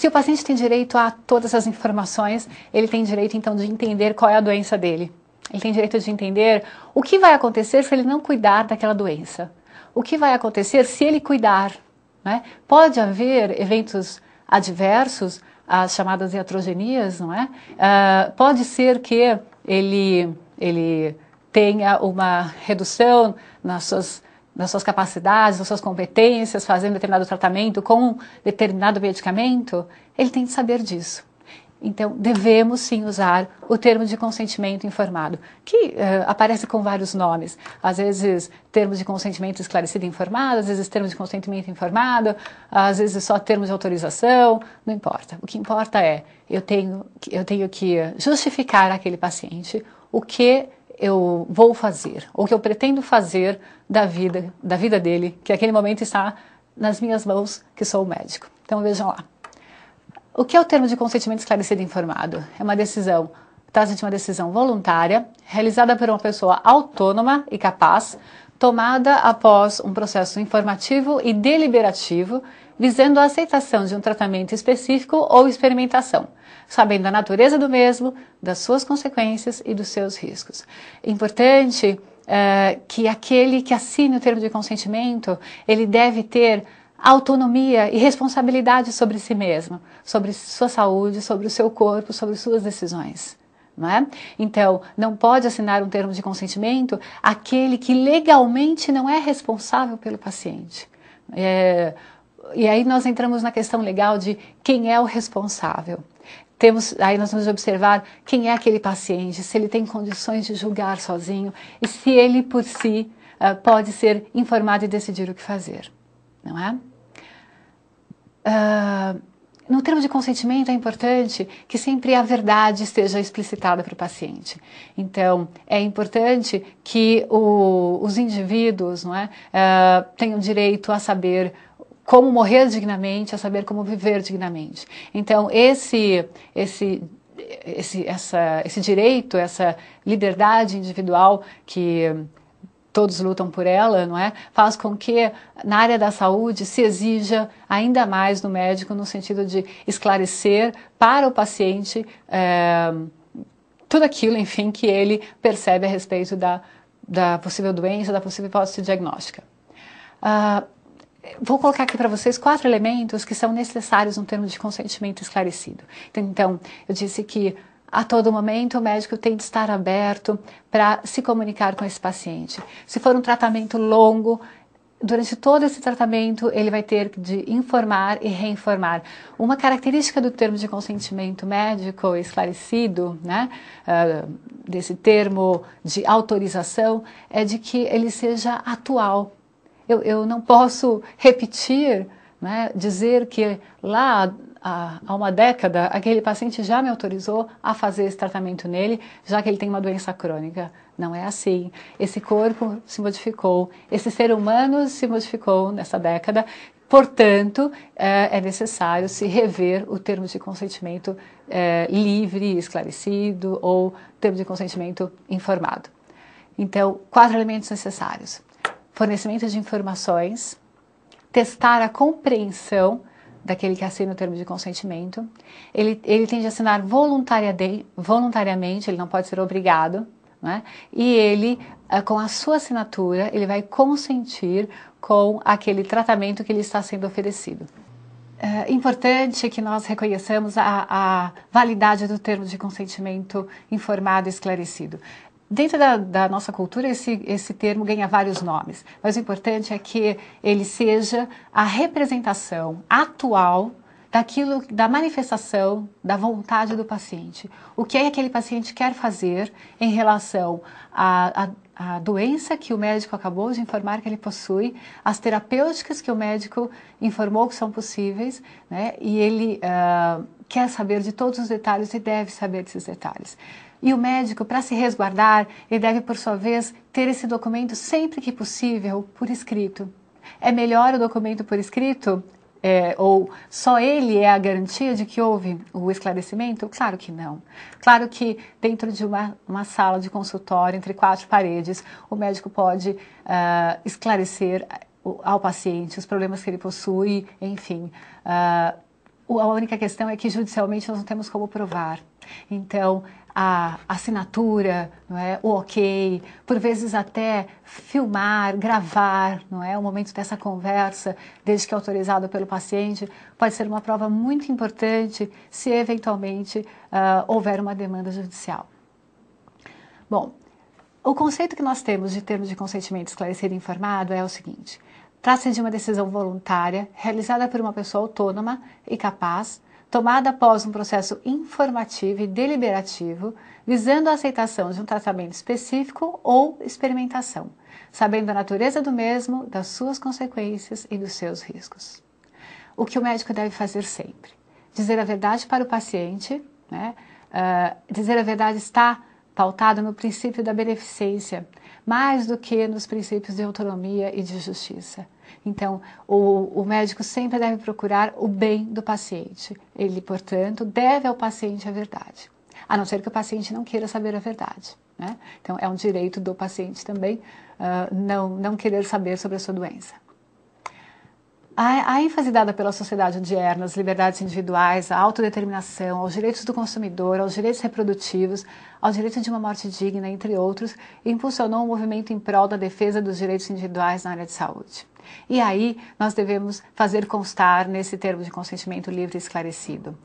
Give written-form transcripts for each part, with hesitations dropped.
Se o paciente tem direito a todas essas informações, ele tem direito então de entender qual é a doença dele. Ele tem direito de entender o que vai acontecer se ele não cuidar daquela doença. O que vai acontecer se ele cuidar, né? Pode haver eventos adversos, as chamadas iatrogenias, não é? Pode ser que ele tenha uma redução nas suas capacidades, nas suas competências, fazendo determinado tratamento com um determinado medicamento. Ele tem que saber disso. Então, devemos sim usar o termo de consentimento informado, que aparece com vários nomes. Às vezes, termo de consentimento esclarecido e informado, às vezes termo de consentimento informado, às vezes só termo de autorização, não importa. O que importa é, eu tenho que justificar àquele paciente o que eu vou fazer, ou o que eu pretendo fazer da vida dele, que naquele momento está nas minhas mãos, que sou o médico. Então, vejam lá. O que é o termo de consentimento esclarecido e informado? É uma decisão, trata-se de uma decisão voluntária, realizada por uma pessoa autônoma e capaz, tomada após um processo informativo e deliberativo, visando a aceitação de um tratamento específico ou experimentação, sabendo a natureza do mesmo, das suas consequências e dos seus riscos. É importante que aquele que assine o termo de consentimento, ele deve ter autonomia e responsabilidade sobre si mesmo, sobre sua saúde, sobre o seu corpo, sobre suas decisões. Não é? Então, não pode assinar um termo de consentimento aquele que legalmente não é responsável pelo paciente. E aí nós entramos na questão legal de quem é o responsável. Aí nós vamos observar quem é aquele paciente, se ele tem condições de julgar sozinho e se ele por si pode ser informado e decidir o que fazer. Não é? No termo de consentimento é importante que sempre a verdade esteja explicitada para o paciente. Então, é importante que os indivíduos, não é, tenham direito a saber como morrer dignamente, a saber como viver dignamente. Então, esse direito, essa liberdade individual que todos lutam por ela, não é? Faz com que na área da saúde se exija ainda mais do médico no sentido de esclarecer para o paciente tudo aquilo, enfim, que ele percebe a respeito da possível doença, da possível hipótese diagnóstica. Vou colocar aqui para vocês 4 elementos que são necessários no termo de consentimento esclarecido. Então, eu disse que a todo momento o médico tem de estar aberto para se comunicar com esse paciente. Se for um tratamento longo, durante todo esse tratamento ele vai ter de informar e reinformar. Uma característica do termo de consentimento médico esclarecido, né, desse termo de autorização, é de que ele seja atual. Eu não posso repetir, né, dizer que lá há uma década aquele paciente já me autorizou a fazer esse tratamento nele, já que ele tem uma doença crônica. Não é assim. Esse corpo se modificou, esse ser humano se modificou nessa década, portanto, é necessário se rever o termo de consentimento livre, esclarecido ou termo de consentimento informado. Então, 4 elementos necessários. Fornecimento de informações, testar a compreensão daquele que assina o termo de consentimento. Ele tem de assinar voluntariamente, ele não pode ser obrigado, né? E ele, com a sua assinatura, ele vai consentir com aquele tratamento que lhe está sendo oferecido. É importante que nós reconheçamos a validade do termo de consentimento informado e esclarecido. Dentro da nossa cultura, esse termo ganha vários nomes, mas o importante é que ele seja a representação atual da manifestação da vontade do paciente. O que é que aquele paciente quer fazer em relação à doença que o médico acabou de informar que ele possui, as terapêuticas que o médico informou que são possíveis, né? E ele quer saber de todos os detalhes e deve saber desses detalhes. E o médico, para se resguardar, ele deve, por sua vez, ter esse documento sempre que possível por escrito. É melhor o documento por escrito? Ou só ele é a garantia de que houve o esclarecimento? Claro que não. Claro que dentro de uma sala de consultório, entre 4 paredes, o médico pode esclarecer ao paciente os problemas que ele possui, enfim, A única questão é que judicialmente nós não temos como provar. Então, a assinatura, não é? O ok, por vezes até filmar, gravar, não é? O momento dessa conversa, desde que autorizado pelo paciente, pode ser uma prova muito importante se eventualmente houver uma demanda judicial. Bom, o conceito que nós temos de termo de consentimento esclarecido e informado é o seguinte: trata-se de uma decisão voluntária, realizada por uma pessoa autônoma e capaz, tomada após um processo informativo e deliberativo, visando a aceitação de um tratamento específico ou experimentação, sabendo a natureza do mesmo, das suas consequências e dos seus riscos. O que o médico deve fazer sempre? Dizer a verdade para o paciente, né? Dizer a verdade está pautado no princípio da beneficência, mais do que nos princípios de autonomia e de justiça. Então, o médico sempre deve procurar o bem do paciente. Ele, portanto, deve ao paciente a verdade, a não ser que o paciente não queira saber a verdade, né? Então, é um direito do paciente também não querer saber sobre a sua doença. A ênfase dada pela sociedade odierna às liberdades individuais, à autodeterminação, aos direitos do consumidor, aos direitos reprodutivos, ao direito de uma morte digna, entre outros, impulsionou um movimento em prol da defesa dos direitos individuais na área de saúde. E aí nós devemos fazer constar nesse termo de consentimento livre e esclarecido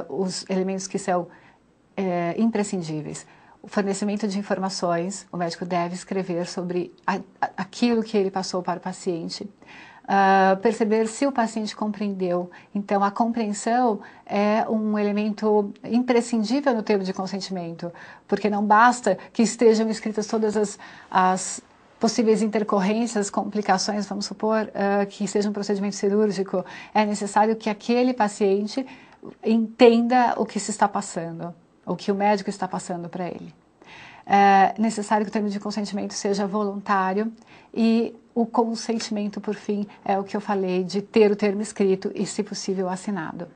os elementos que são imprescindíveis. O fornecimento de informações, o médico deve escrever sobre aquilo que ele passou para o paciente. Perceber se o paciente compreendeu. Então, a compreensão é um elemento imprescindível no termo de consentimento, porque não basta que estejam escritas todas as possíveis intercorrências, complicações, vamos supor, que seja um procedimento cirúrgico. É necessário que aquele paciente entenda o que se está passando, o que o médico está passando para ele. É necessário que o termo de consentimento seja voluntário e o consentimento, por fim, é o que eu falei de ter o termo escrito e, se possível, assinado.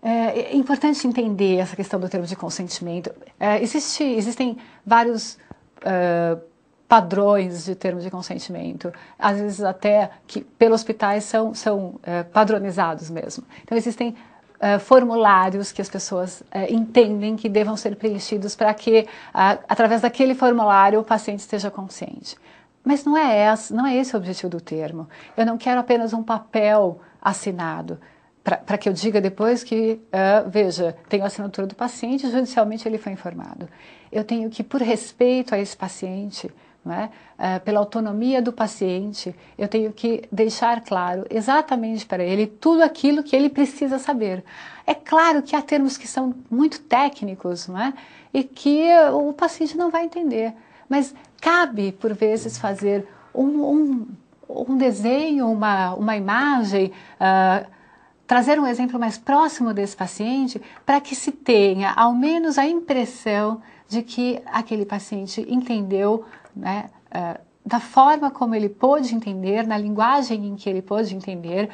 É importante entender essa questão do termo de consentimento. Existem vários padrões de termo de consentimento, às vezes até que pelos hospitais são padronizados mesmo. Então, existem formulários que as pessoas entendem que devam ser preenchidos para que, através daquele formulário, o paciente esteja consciente. Mas não é esse o objetivo do termo. Eu não quero apenas um papel assinado, para que eu diga depois que, veja, tenho a assinatura do paciente, judicialmente ele foi informado. Eu tenho que, por respeito a esse paciente, não é? Pela autonomia do paciente, eu tenho que deixar claro exatamente para ele tudo aquilo que ele precisa saber. É claro que há termos que são muito técnicos, não é? E que o paciente não vai entender, mas cabe, por vezes, fazer um desenho, uma imagem, trazer um exemplo mais próximo desse paciente para que se tenha, ao menos, a impressão de que aquele paciente entendeu, né, da forma como ele pôde entender, na linguagem em que ele pôde entender,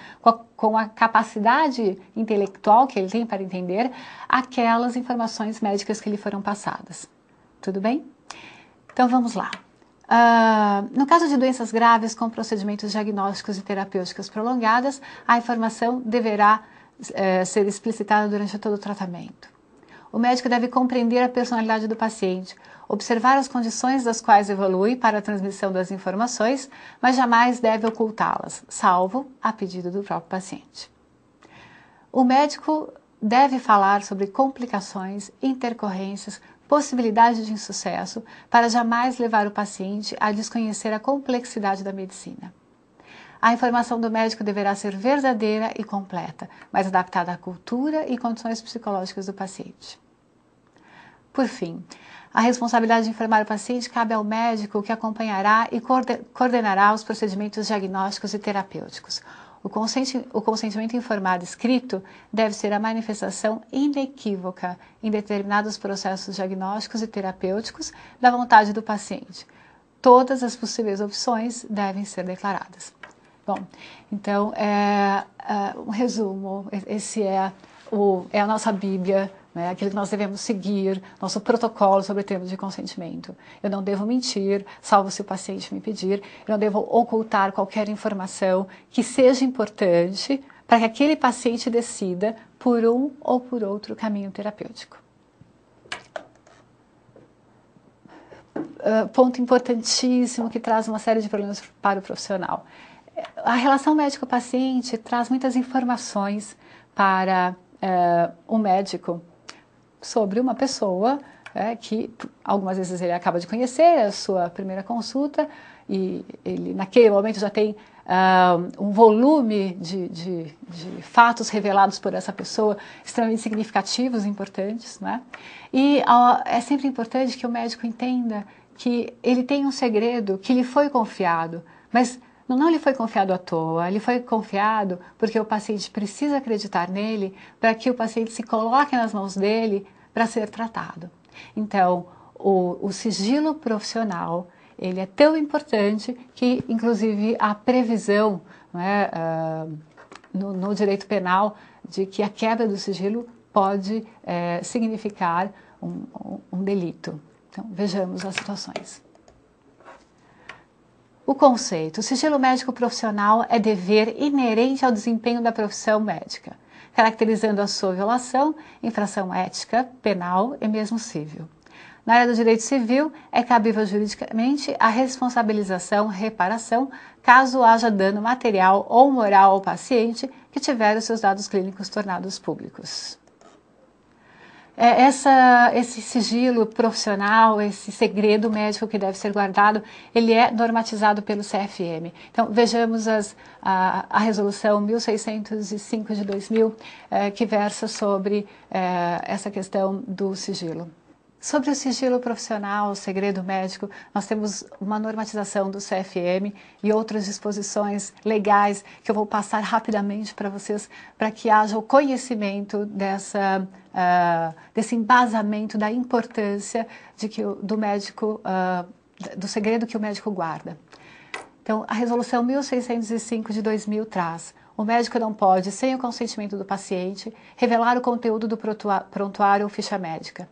com a capacidade intelectual que ele tem para entender aquelas informações médicas que lhe foram passadas. Tudo bem? Então vamos lá. No caso de doenças graves com procedimentos diagnósticos e terapêuticas prolongadas, a informação deverá ser explicitada durante todo o tratamento. O médico deve compreender a personalidade do paciente, observar as condições das quais evolui para a transmissão das informações, mas jamais deve ocultá-las, salvo a pedido do próprio paciente. O médico deve falar sobre complicações, intercorrências, possibilidade de insucesso, para jamais levar o paciente a desconhecer a complexidade da medicina. A informação do médico deverá ser verdadeira e completa, mas adaptada à cultura e condições psicológicas do paciente. Por fim, a responsabilidade de informar o paciente cabe ao médico que acompanhará e coordenará os procedimentos diagnósticos e terapêuticos. O consentimento informado escrito deve ser a manifestação inequívoca em determinados processos diagnósticos e terapêuticos da vontade do paciente. Todas as possíveis opções devem ser declaradas. Bom, então, um resumo, esse é a nossa Bíblia, né, aquilo que nós devemos seguir, nosso protocolo sobre termos de consentimento. Eu não devo mentir, salvo se o paciente me pedir, eu não devo ocultar qualquer informação que seja importante para que aquele paciente decida por um ou por outro caminho terapêutico. Ponto importantíssimo que traz uma série de problemas para o profissional. A relação médico-paciente traz muitas informações para o médico sobre uma pessoa que algumas vezes ele acaba de conhecer, a sua primeira consulta, e ele naquele momento já tem um volume de fatos revelados por essa pessoa extremamente significativos, importantes, né? E é sempre importante que o médico entenda que ele tem um segredo que lhe foi confiado, mas não lhe foi confiado à toa, lhe foi confiado porque o paciente precisa acreditar nele para que o paciente se coloque nas mãos dele para ser tratado. Então, o sigilo profissional, ele é tão importante que, inclusive, a previsão, né, no direito penal de que a quebra do sigilo pode significar um delito. Então, vejamos as situações. O conceito: o sigilo médico profissional é dever inerente ao desempenho da profissão médica, caracterizando a sua violação, infração ética, penal e mesmo civil. Na área do direito civil, é cabível juridicamente a responsabilização, reparação, caso haja dano material ou moral ao paciente que tiver os seus dados clínicos tornados públicos. Esse sigilo profissional, esse segredo médico que deve ser guardado, ele é normatizado pelo CFM. Então, vejamos a resolução 1605 de 2000, que versa sobre essa questão do sigilo. Sobre o sigilo profissional, o segredo médico, nós temos uma normatização do CFM e outras disposições legais que eu vou passar rapidamente para vocês, para que haja o conhecimento desse embasamento da importância do médico, do segredo que o médico guarda. Então, a resolução 1605 de 2000 traz: o médico não pode, sem o consentimento do paciente, revelar o conteúdo do prontuário ou ficha médica.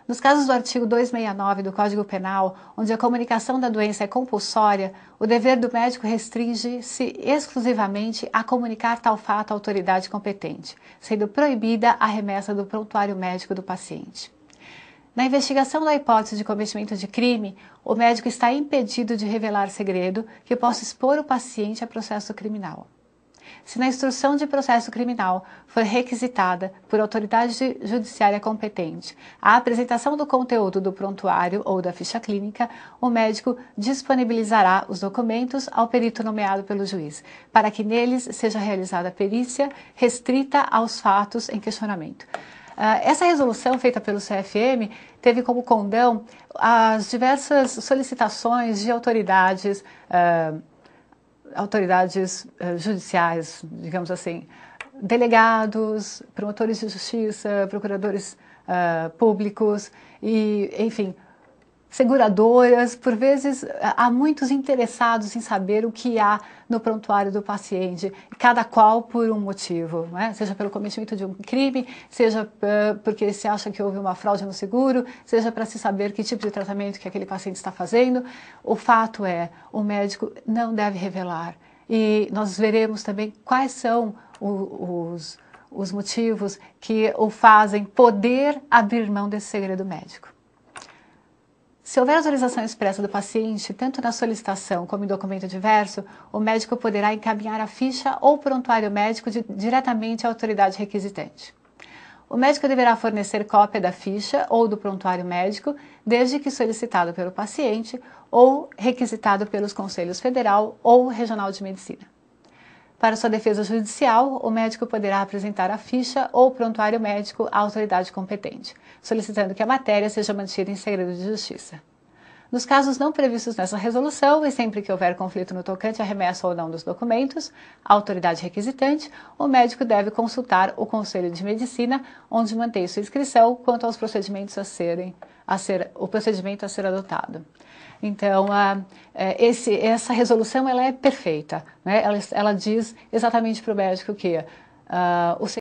Nos casos do artigo 269 do Código Penal, onde a comunicação da doença é compulsória, o dever do médico restringe-se exclusivamente a comunicar tal fato à autoridade competente, sendo proibida a remessa do prontuário médico do paciente. Na investigação da hipótese de cometimento de crime, o médico está impedido de revelar segredo que possa expor o paciente a processo criminal. Se na instrução de processo criminal for requisitada por autoridade judiciária competente a apresentação do conteúdo do prontuário ou da ficha clínica, o médico disponibilizará os documentos ao perito nomeado pelo juiz, para que neles seja realizada a perícia restrita aos fatos em questionamento. Essa resolução feita pelo CFM teve como condão as diversas solicitações de autoridades judiciais, digamos assim, delegados, promotores de justiça, procuradores públicos e, enfim, seguradoras. Por vezes, há muitos interessados em saber o que há no prontuário do paciente, cada qual por um motivo, né? Seja pelo cometimento de um crime, seja porque se acha que houve uma fraude no seguro, seja para se saber que tipo de tratamento que aquele paciente está fazendo. O fato é, o médico não deve revelar. E nós veremos também quais são os motivos que o fazem poder abrir mão desse segredo médico. Se houver autorização expressa do paciente, tanto na solicitação como em documento diverso, o médico poderá encaminhar a ficha ou prontuário médico diretamente à autoridade requisitante. O médico deverá fornecer cópia da ficha ou do prontuário médico, desde que solicitado pelo paciente ou requisitado pelos Conselhos Federal ou Regional de Medicina. Para sua defesa judicial, o médico poderá apresentar a ficha ou prontuário médico à autoridade competente, solicitando que a matéria seja mantida em segredo de justiça. Nos casos não previstos nessa resolução e sempre que houver conflito no tocante à remessa ou não dos documentos à autoridade requisitante, o médico deve consultar o Conselho de Medicina, onde mantém sua inscrição quanto aos procedimentos o procedimento a ser adotado. Então, essa resolução ela é perfeita, né? Ela diz exatamente para o médico que